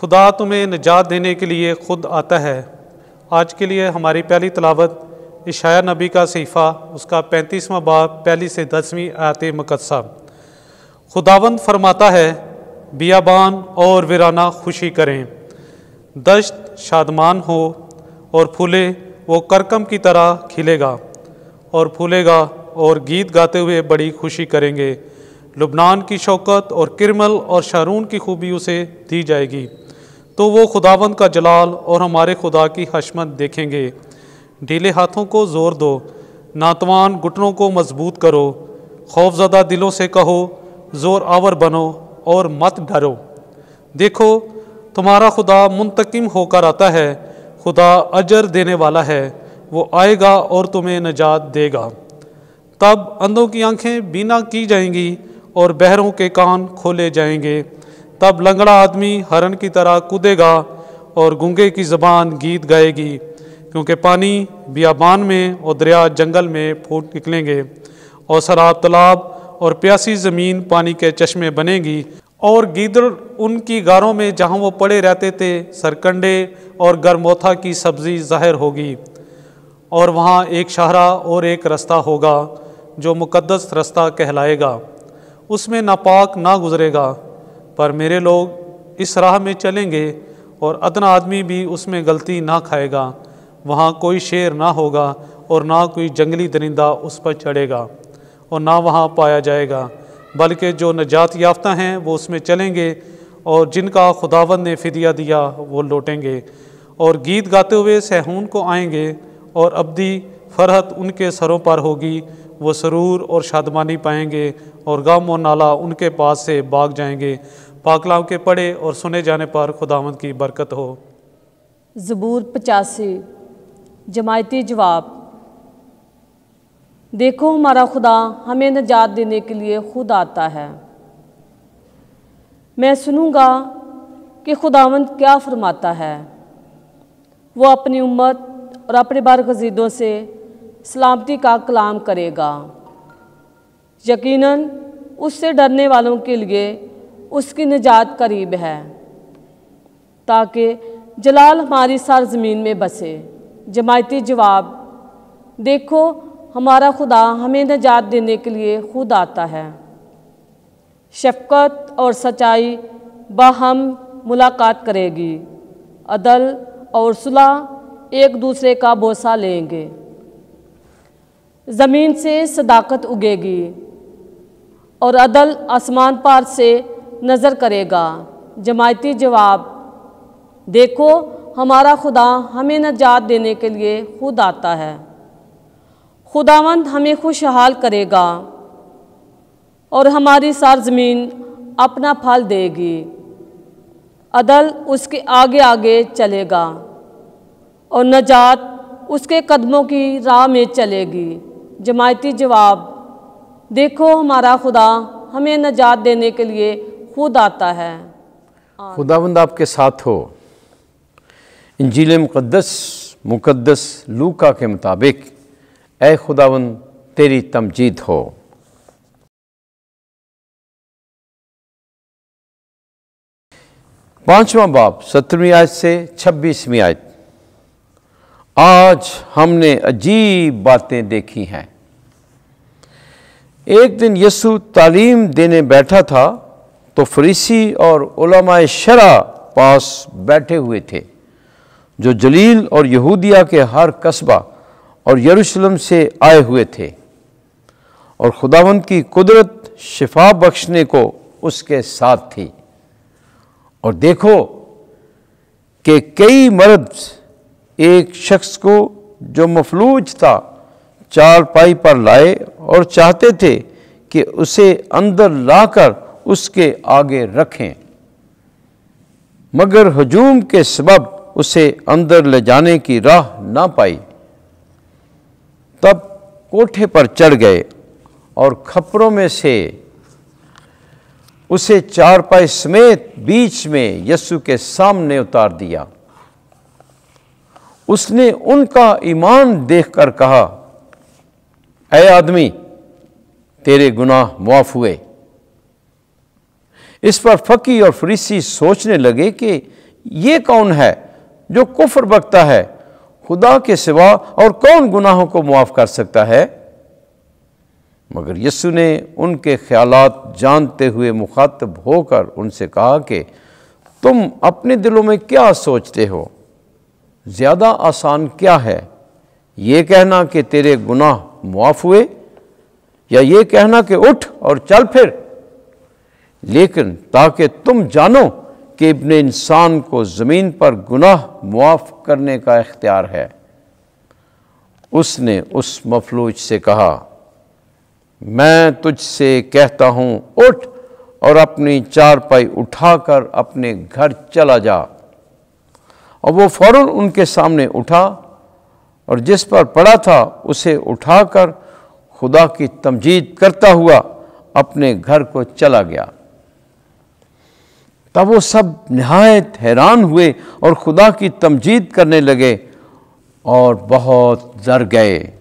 خدا تمہیں نجات دینے کے لیے خود آتا ہے۔ آج کے لیے ہماری پہلی تلاوت اشعیاء نبی کا صحیفہ اس کا 35واں باب 1 سے 10 آیت مقدسہ۔ خداوند فرماتا ہے، بیابان اور ویرانہ خوشی کریں، دشت شادمان ہو اور پھولے، وہ کرکم کی طرح کھلے گا اور پھولے گا، اور گیت گاتے ہوئے بڑی خوشی کریں گے۔ لبنان کی شوکت اور کرمل اور شارون کی خوبی اسے دی جائے گی، تو وہ خداوند کا جلال اور ہمارے خدا کی حشمت دیکھیں گے۔ ڈھیلے ہاتھوں کو زور دو، ناتوان گھٹنوں کو مضبوط کرو، خوف زدہ دلوں سے کہو، زور آور بنو اور مت ڈرو۔ دیکھو تمہارا خدا منتقم ہو کر آتا ہے، خدا اجر دینے والا ہے، وہ آئے گا اور تمہیں نجات دے گا۔ تب اندھوں کی آنکھیں بینا کی جائیں گی اور بہروں کے کان کھولے جائیں گے۔ تب لنگڑا آدمی ہرن کی طرح کودے گا اور گونگے کی زبان گیت گائے گی، کیونکہ پانی بیابان میں اور دریا جنگل میں پھوٹ نکلیں گے، اور سراب تالاب اور پیاسی زمین پانی کے چشمے بنے گی، اور گیدڑ ان کی غاروں میں جہاں وہ پڑے رہتے تھے سرکنڈے اور گرموتھا کی سبزی ظاہر ہوگی۔ اور وہاں ایک شاہراہ اور ایک رستہ ہوگا جو مقدس رستہ کہلائے گا، اس میں ناپاک نہ گزرے گا، پر میرے لوگ اس راہ میں چلیں گے، اور ادنا آدمی بھی اس میں غلطی نہ کھائے گا۔ وہاں کوئی شیر نہ ہوگا اور نہ کوئی جنگلی درندہ اس پر چڑھے گا، اور نہ وہاں پایا جائے گا، بلکہ جو نجات یافتہ ہیں وہ اس میں چلیں گے، اور جن کا خداوند نے فدیہ دیا وہ لوٹیں گے، اور گیت گاتے ہوئے صہیون کو آئیں گے، اور ابدی فرحت ان کے سروں پر ہوگی، وہ سرور اور شادمانی پائیں گے، اور غم و نالہ ان کے پاس سے بھاگ جائیں گے۔ پاک کلام کے پڑھے اور سنے جانے پر خداوند کی برکت ہو۔ زبور 85 جماعتی جواب۔ دیکھو ہمارا خدا ہمیں نجات دینے کے لیے خود آتا ہے۔ میں سنوں گا کہ خداوند کیا فرماتا ہے۔ وہ اپنی امت اور اپنے برگزیدوں سے سلامتی کا کلام کرے گا۔ یقیناً اس سے ڈرنے والوں کے لیے اس کی نجات قریب ہے، تاکہ جلال ہماری سرزمین میں بسے۔ جماعتی جواب۔ دیکھو ہمارا خدا ہمیں نجات دینے کے لیے خود آتا ہے۔ شفقت اور سچائی باہم ملاقات کرے گی، عدل اور صلح ایک دوسرے کا بوسہ لیں گے۔ زمین سے صداقت اگے گی اور عدل آسمان پر سے نظر کرے گا۔ جماعتی جواب۔ دیکھو ہمارا خدا ہمیں نجات دینے کے لیے خود آتا ہے۔ خداوند ہمیں خوشحال کرے گا اور ہماری سرزمین اپنا پھل دے گی۔ عدل اس کے آگے آگے چلے گا اور نجات اس کے قدموں کی راہ میں چلے گی۔ جماعتی جواب۔ دیکھو ہمارا خدا ہمیں نجات دینے کے لیے خود آتا ہے۔ خداوند آپ کے ساتھ ہو۔ انجیل مقدس لوکا کے مطابق اے خداوند تیری تمجید ہو۔ پانچواں باب 17ویں آیت سے 26ویں آیت۔ آج ہم نے عجیب باتیں دیکھی ہیں۔ ایک دن یسوع تعلیم دینے بیٹھا تھا تو فریسی اور علماء شرع پاس بیٹھے ہوئے تھے، جو جلیل اور یہودیہ کے ہر قصبہ اور یروشلم سے آئے ہوئے تھے، اور خداوند کی قدرت شفا بخشنے کو اس کے ساتھ تھی۔ اور دیکھو کہ کئی مرد ایک شخص کو جو مفلوج تھا چارپائی پر لائے اور چاہتے تھے کہ اسے اندر لا کر اس کے آگے رکھیں، مگر ہجوم کے سبب اسے اندر لے جانے کی راہ نہ پائی۔ تب کوٹھے پر چڑھ گئے اور کھپروں میں سے اسے چارپائی سمیت بیچ میں یسوع کے سامنے اتار دیا۔ اس نے ان کا ایمان دیکھ کر کہا، اے آدمی، تیرے گناہ معاف ہوئے۔ اس پر فقی اور فریسی سوچنے لگے کہ یہ کون ہے جو کفر بکتا ہے؟ خدا کے سوا اور کون گناہوں کو معاف کر سکتا ہے؟ مگر یسوع نے ان کے خیالات جانتے ہوئے مخاطب ہو کر ان سے کہا کہ تم اپنے دلوں میں کیا سوچتے ہو؟ زیادہ آسان کیا ہے، یہ کہنا کہ تیرے گناہ معاف ہوئے، یا یہ کہنا کہ اٹھ اور چل پھر؟ لیکن تاکہ تم جانو کہ ابن انسان کو زمین پر گناہ معاف کرنے کا اختیار ہے۔ اس نے اس مفلوج سے کہا، میں تجھ سے کہتا ہوں اٹھ اور اپنی چارپائی اٹھا کر اپنے گھر چلا جا۔ اور وہ فوراً ان کے سامنے اٹھا اور جس پر پڑا تھا اسے اٹھا کر خدا کی تمجید کرتا ہوا اپنے گھر کو چلا گیا۔ تب وہ سب نہایت حیران ہوئے اور خدا کی تمجید کرنے لگے اور بہت ڈر گئے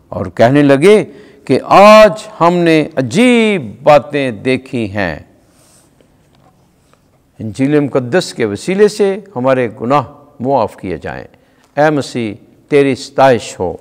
اور کہنے لگے کہ آج ہم نے عجیب باتیں دیکھی ہیں۔ انجیل مقدس کے وسیلے سے ہمارے گناہ معاف کیے جائیں۔ اے مسیح تیری ستائش ہو۔